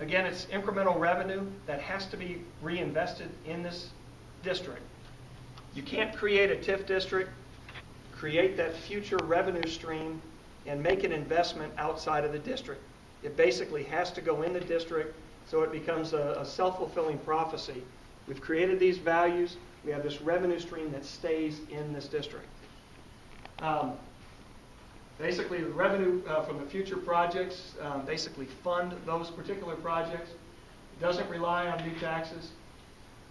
Again, it's incremental revenue that has to be reinvested in this district. You can't create a TIF district, create that future revenue stream, and make an investment outside of the district. It basically has to go in the district, so it becomes a self-fulfilling prophecy. We've created these values. We have this revenue stream that stays in this district. Basically, the revenue from the future projects basically fund those particular projects. It doesn't rely on new taxes.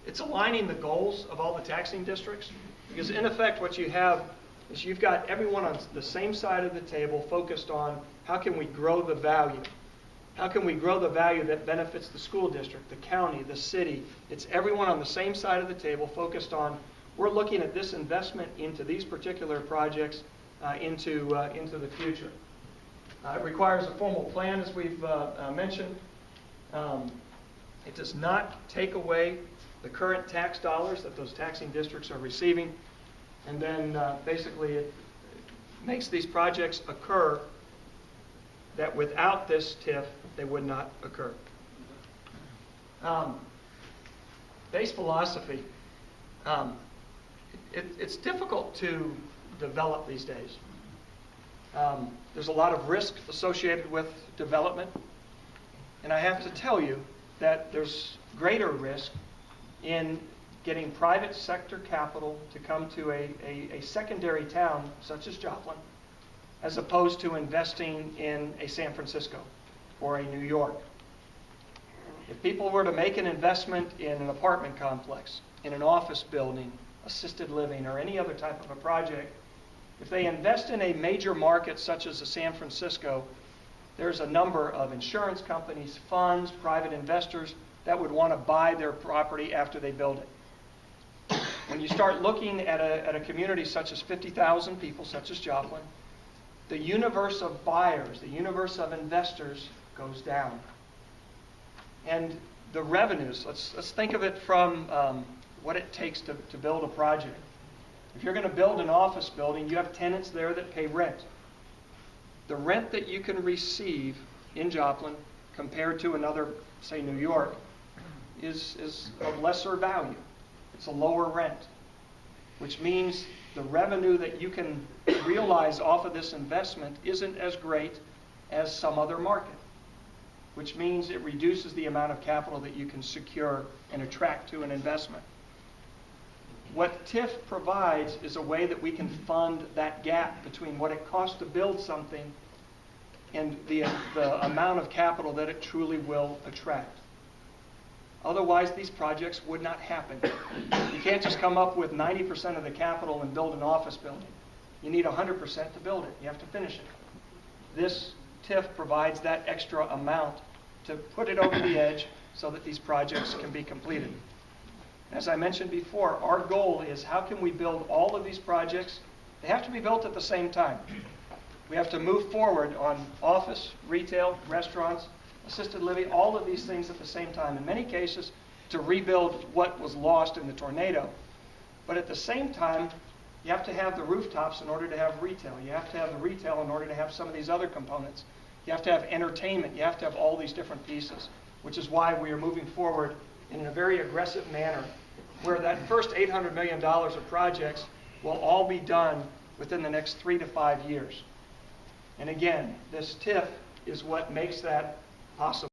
It's aligning the goals of all the taxing districts, because in effect what you have is you've got everyone on the same side of the table focused on how can we grow the value. How can we grow the value that benefits the school district, the county, the city? It's everyone on the same side of the table focused on, we're looking at this investment into these particular projects into the future. It requires a formal plan, as we've mentioned. It does not take away the current tax dollars that those taxing districts are receiving, and then basically it makes these projects occur that without this TIF they would not occur. Base philosophy. It's difficult to develop these days. There's a lot of risk associated with development, and I have to tell you that there's greater risk in getting private sector capital to come to a secondary town such as Joplin, as opposed to investing in a San Francisco or a New York. If people were to make an investment in an apartment complex, in an office building, assisted living, or any other type of a project, if they invest in a major market such as San Francisco, there's a number of insurance companies, funds, private investors that would want to buy their property after they build it. When you start looking at a community such as 50,000 people, such as Joplin, the universe of buyers, the universe of investors goes down. And the revenues, let's think of it from what it takes to build a project. If you're going to build an office building, you have tenants there that pay rent. The rent that you can receive in Joplin compared to another, say New York, is of lesser value. It's a lower rent, which means the revenue that you can realize off of this investment isn't as great as some other market, which means it reduces the amount of capital that you can secure and attract to an investment. What TIF provides is a way that we can fund that gap between what it costs to build something and the amount of capital that it truly will attract. Otherwise, these projects would not happen. You can't just come up with 90% of the capital and build an office building. You need 100% to build it. You have to finish it. This TIF provides that extra amount to put it over the edge so that these projects can be completed. As I mentioned before, our goal is how can we build all of these projects? They have to be built at the same time. We have to move forward on office, retail, restaurants, assisted living, all of these things at the same time. In many cases, to rebuild what was lost in the tornado. But at the same time, you have to have the rooftops in order to have retail. You have to have the retail in order to have some of these other components. You have to have entertainment. You have to have all these different pieces, which is why we are moving forward in a very aggressive manner, where that first $800 million of projects will all be done within the next 3 to 5 years. And again, this TIF is what makes that possible.